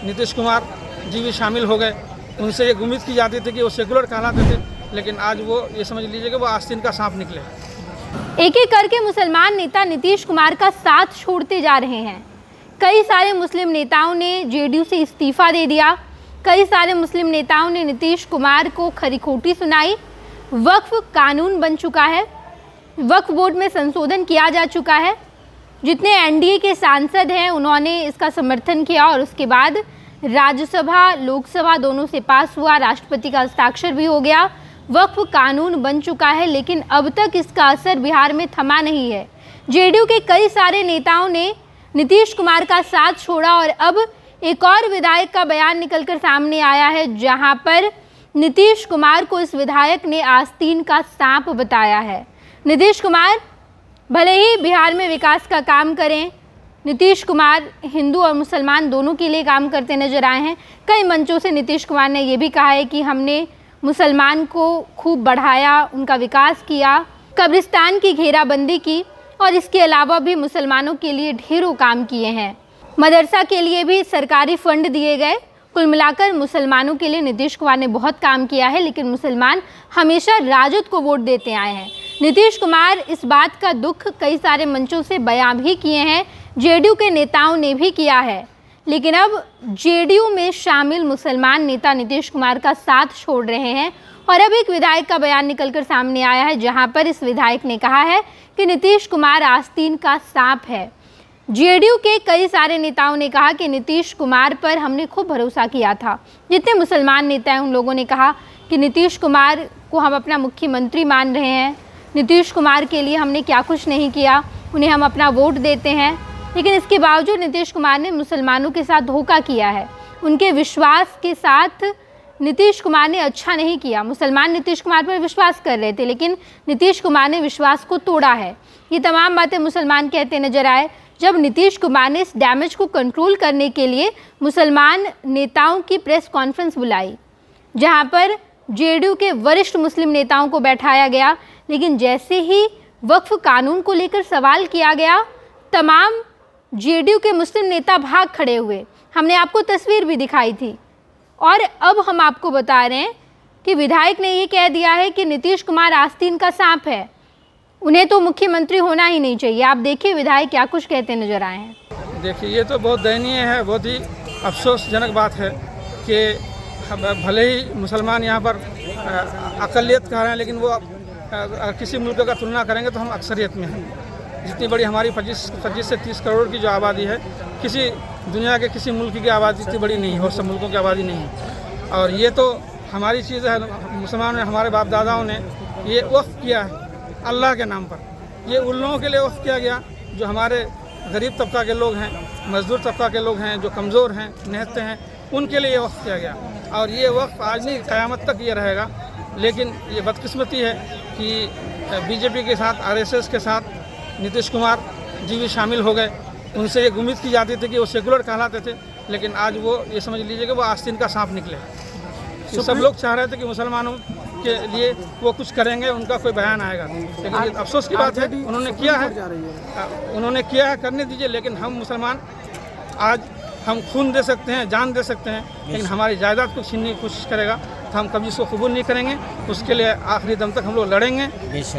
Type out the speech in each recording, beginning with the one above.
नीतीश कुमार जी भी शामिल हो गए। उनसे ये उम्मीद की जाती थी कि वो सेकुलर कहलाते थे, लेकिन आज वो ये समझ लीजिए कि वो आस्तीन का सांप निकले। एक एक करके मुसलमान नेता नीतीश कुमार का साथ छोड़ते जा रहे हैं। कई सारे मुस्लिम नेताओं ने जेडीयू से इस्तीफा दे दिया। कई सारे मुस्लिम नेताओं ने नीतीश कुमार को खरी खोटी सुनाई। वक्फ कानून बन चुका है, वक्फ बोर्ड में संशोधन किया जा चुका है। जितने एनडीए के सांसद हैं उन्होंने इसका समर्थन किया और उसके बाद राज्यसभा लोकसभा दोनों से पास हुआ, राष्ट्रपति का हस्ताक्षर भी हो गया, वक्फ कानून बन चुका है। लेकिन अब तक इसका असर बिहार में थमा नहीं है। जेडीयू के कई सारे नेताओं ने नीतीश कुमार का साथ छोड़ा और अब एक और विधायक का बयान निकलकर सामने आया है, जहां पर नीतीश कुमार को इस विधायक ने आस्तीन का सांप बताया है। नीतीश कुमार भले ही बिहार में विकास का काम करें, नीतीश कुमार हिंदू और मुसलमान दोनों के लिए काम करते नजर आए हैं। कई मंचों से नीतीश कुमार ने ये भी कहा है कि हमने मुसलमान को खूब बढ़ाया, उनका विकास किया, कब्रिस्तान की घेराबंदी की और इसके अलावा भी मुसलमानों के लिए ढेरों काम किए हैं। मदरसा के लिए भी सरकारी फंड दिए गए। कुल मिलाकर मुसलमानों के लिए नीतीश कुमार ने बहुत काम किया है, लेकिन मुसलमान हमेशा राजद को वोट देते आए हैं। नीतीश कुमार इस बात का दुख कई सारे मंचों से बयां भी किए हैं, जेडीयू के नेताओं ने भी किया है। लेकिन अब जेडीयू में शामिल मुसलमान नेता नीतीश कुमार का साथ छोड़ रहे हैं और अब एक विधायक का बयान निकलकर सामने आया है, जहां पर इस विधायक ने कहा है कि नीतीश कुमार आस्तीन का सांप है। जेडीयू के कई सारे नेताओं ने कहा कि नीतीश कुमार पर हमने खूब भरोसा किया था। जितने मुसलमान नेता हैं उन लोगों ने कहा कि नीतीश कुमार को हम अपना मुख्यमंत्री मान रहे हैं, नीतीश कुमार के लिए हमने क्या कुछ नहीं किया, उन्हें हम अपना वोट देते हैं। लेकिन इसके बावजूद नीतीश कुमार ने मुसलमानों के साथ धोखा किया है। उनके विश्वास के साथ नीतीश कुमार ने अच्छा नहीं किया। मुसलमान नीतीश कुमार पर विश्वास कर रहे थे, लेकिन नीतीश कुमार ने विश्वास को तोड़ा है। ये तमाम बातें मुसलमान कहते नजर आए जब नीतीश कुमार ने इस डैमेज को कंट्रोल करने के लिए मुसलमान नेताओं की प्रेस कॉन्फ्रेंस बुलाई, जहां पर जेडीयू के वरिष्ठ मुस्लिम नेताओं को बैठाया गया। लेकिन जैसे ही वक्फ कानून को लेकर सवाल किया गया, तमाम जेडीयू के मुस्लिम नेता भाग खड़े हुए। हमने आपको तस्वीर भी दिखाई थी और अब हम आपको बता रहे हैं कि विधायक ने ये कह दिया है कि नीतीश कुमार आस्तीन का सांप है, उन्हें तो मुख्यमंत्री होना ही नहीं चाहिए। आप देखिए विधायक क्या कुछ कहते नजर आए हैं। देखिए, ये तो बहुत दयनीय है, बहुत ही अफसोसजनक बात है कि भले ही मुसलमान यहाँ पर अक़लियत कह रहे हैं, लेकिन वो अगर किसी मुल्क का तुलना करेंगे तो हम अक्सरियत में हैं। जितनी बड़ी हमारी 25 से 30 करोड़ की जो आबादी है, किसी दुनिया के किसी मुल्क की आबादी इतनी बड़ी नहीं है और सब मुल्कों की आबादी नहीं है। और ये तो हमारी चीज़ है, मुसलमान ने, हमारे बाप दादाओं ने ये वक्फ किया है अल्लाह के नाम पर। ये उन लोगों के लिए वक्फ किया गया जो हमारे गरीब तबका के लोग हैं, मजदूर तबका के लोग हैं, जो कमज़ोर हैं, निहत्ते हैं, उनके लिए वक्फ किया गया। और ये वक्फ आज नहीं क़यामत तक ये रहेगा। लेकिन ये बदकिस्मती है कि बीजेपी के साथ, आरएसएस के साथ नीतीश कुमार जी भी शामिल हो गए। उनसे ये उम्मीद की जाती थी कि वो सेकुलर कहलाते थे, लेकिन आज वो ये समझ लीजिए कि वो आस्तीन का सांप निकले। तो सब लोग चाह रहे थे कि मुसलमानों के लिए वो कुछ करेंगे, उनका कोई बयान आएगा। लेकिन ये अफसोस की बात है, उन्होंने किया है, करने दीजिए। लेकिन हम मुसलमान आज हम खून दे सकते हैं, जान दे सकते हैं, लेकिन हमारी जायदाद को छीनने की कोशिश करेगा तो हम कभी इसको कबूल नहीं करेंगे। उसके लिए आखिरी दम तक हम लोग लड़ेंगे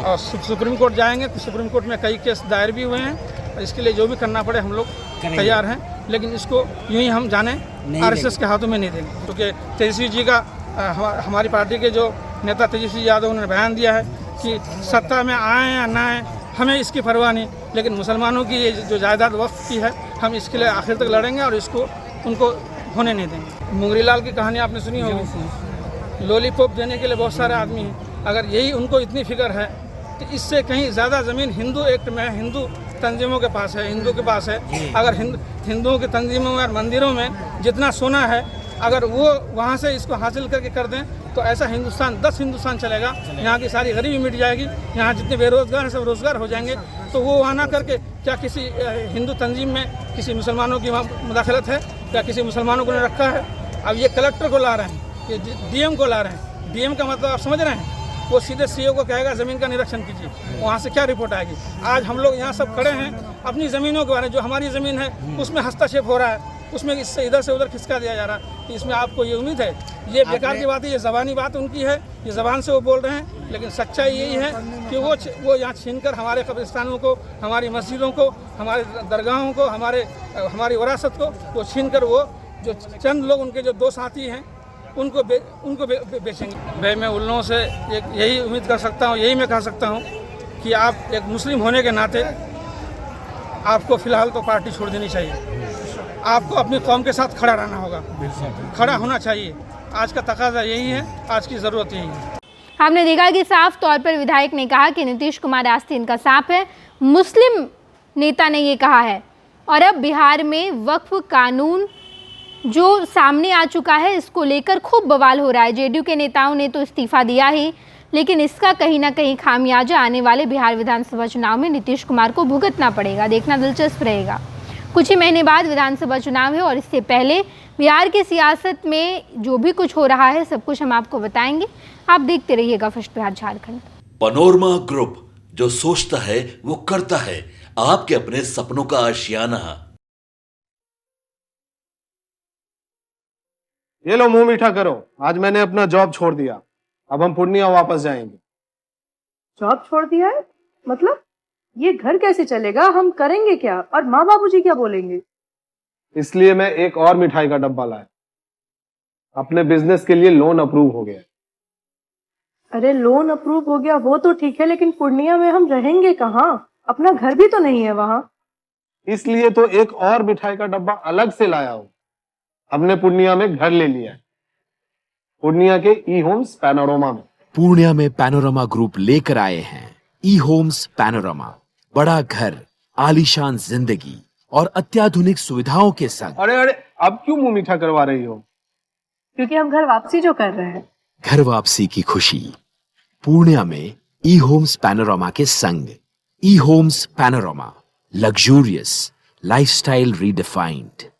और सुप्रीम कोर्ट जाएंगे। सुप्रीम कोर्ट में कई केस दायर भी हुए हैं। इसके लिए जो भी करना पड़े हम लोग तैयार हैं, लेकिन इसको यूं ही हम जाने आरएसएस के हाथों में नहीं देंगे। क्योंकि तेजस्वी जी का, हमारी पार्टी के जो नेता तेजस्वी यादव ने बयान दिया है कि सत्ता में आए या ना आए हमें इसकी परवाह नहीं, लेकिन मुसलमानों की ये जो जायदाद वक्फ की है, हम इसके लिए आखिर तक लड़ेंगे और इसको उनको होने नहीं देंगे। मुंगरी लाल की कहानी आपने सुनी होगी। लॉलीपॉप देने के लिए बहुत सारे आदमी हैं। अगर यही उनको इतनी फिक्र है तो इससे कहीं ज़्यादा ज़मीन हिंदू एक्ट में, हिंदू तंजीमों के पास है, हिंदू के पास है। अगर हिंदुओं की तंजीमों में और मंदिरों में जितना सोना है, अगर वो वहाँ से इसको हासिल करके कर दें तो ऐसा हिंदुस्तान 10 हिंदुस्तान चलेगा। यहाँ की सारी गरीबी मिट जाएगी, यहाँ जितने बेरोजगार हैं सब रोजगार हो जाएंगे। तो वो वहाँ ना करके क्या किसी हिंदू तंजीम में किसी मुसलमानों की वहाँ मुदाखलत है? क्या किसी मुसलमानों को ने रखा है? अब ये कलेक्टर को ला रहे हैं, ये डीएम को ला रहे हैं। डीएम का मतलब आप समझ रहे हैं? वो सीधे सीओ को कहेगा ज़मीन का निरीक्षण कीजिए, वहाँ से क्या रिपोर्ट आएगी। आज हम लोग यहाँ सब खड़े हैं, अपनी ज़मीनों के बारे में, जो हमारी ज़मीन है उसमें हस्तक्षेप हो रहा है, उसमें इससे इधर से उधर खिसका दिया जा रहा है। तो इसमें आपको ये उम्मीद है, ये बेकार की बात है, ये ज़बानी बात उनकी है, ये ज़बान से वो बोल रहे हैं, लेकिन सच्चाई यही है कि वो यहाँ छीनकर हमारे कब्रिस्तानों को, हमारी मस्जिदों को, हमारे दरगाहों को, हमारी विरासत को वो छीनकर वो जो चंद लोग उनके जो दो साथी हैं उनको बेचेंगे। भाई मैं उन लोगों से यही उम्मीद कर सकता हूँ, यही मैं कह सकता हूँ कि आप एक मुस्लिम होने के नाते आपको फ़िलहाल तो पार्टी छोड़ देनी चाहिए। आपको अपनी कौम के साथ खड़ा रहना होगा, खड़ा होना चाहिए। आज का तकाजा यही है, आज की ज़रूरत यही है। हमने देखा कि साफ तौर पर विधायक ने कहा कि नीतीश कुमार आस्तीन का सांप है। मुस्लिम नेता ने ये कहा है। और अब बिहार में वक्फ कानून जो सामने आ चुका है, इसको लेकर खूब बवाल हो रहा है। जेडीयू के नेताओं ने तो इस्तीफा दिया ही, लेकिन इसका कहीं ना कहीं खामियाजा आने वाले बिहार विधानसभा चुनाव में नीतीश कुमार को भुगतना पड़ेगा। देखना दिलचस्प रहेगा। कुछ ही महीने बाद विधानसभा चुनाव है और इससे पहले बिहार की सियासत में जो भी कुछ हो रहा है सब कुछ हम आपको बताएंगे। आप देखते रहिएगा first Bihar Jharkhand. Panorama group, जो सोचता है वो करता है। आपके अपने सपनों का आशियाना। ये लो मुंह मीठा करो, आज मैंने अपना जॉब छोड़ दिया। अब हम पूर्णिया वापस जाएंगे। जॉब छोड़ दिया है? मतलब ये घर कैसे चलेगा? हम करेंगे क्या? और माँ बाबूजी क्या बोलेंगे? इसलिए मैं एक और मिठाई का डब्बा लाया। अपने बिजनेस के लिए लोन अप्रूव हो गया। अरे लोन अप्रूव हो गया वो तो ठीक है, लेकिन पूर्णिया में हम रहेंगे कहाँ? अपना घर भी तो नहीं है वहाँ। इसलिए तो एक और मिठाई का डब्बा अलग से लाया हूँ। हमने पूर्णिया में घर ले लिया है, पूर्णिया के ई होम्स पैनोरमा में। पूर्णिया में पैनोरमा ग्रुप लेकर आए हैं ई होम्स पैनोरमा। बड़ा घर, आलीशान जिंदगी और अत्याधुनिक सुविधाओं के संग। अरे अरे, अब क्यों मुंह मीठा करवा रही हो? क्योंकि हम घर वापसी जो कर रहे हैं। घर वापसी की खुशी पूर्णिया में ई होम्स पैनोरमा के संग। E homes panorama, luxurious lifestyle redefined.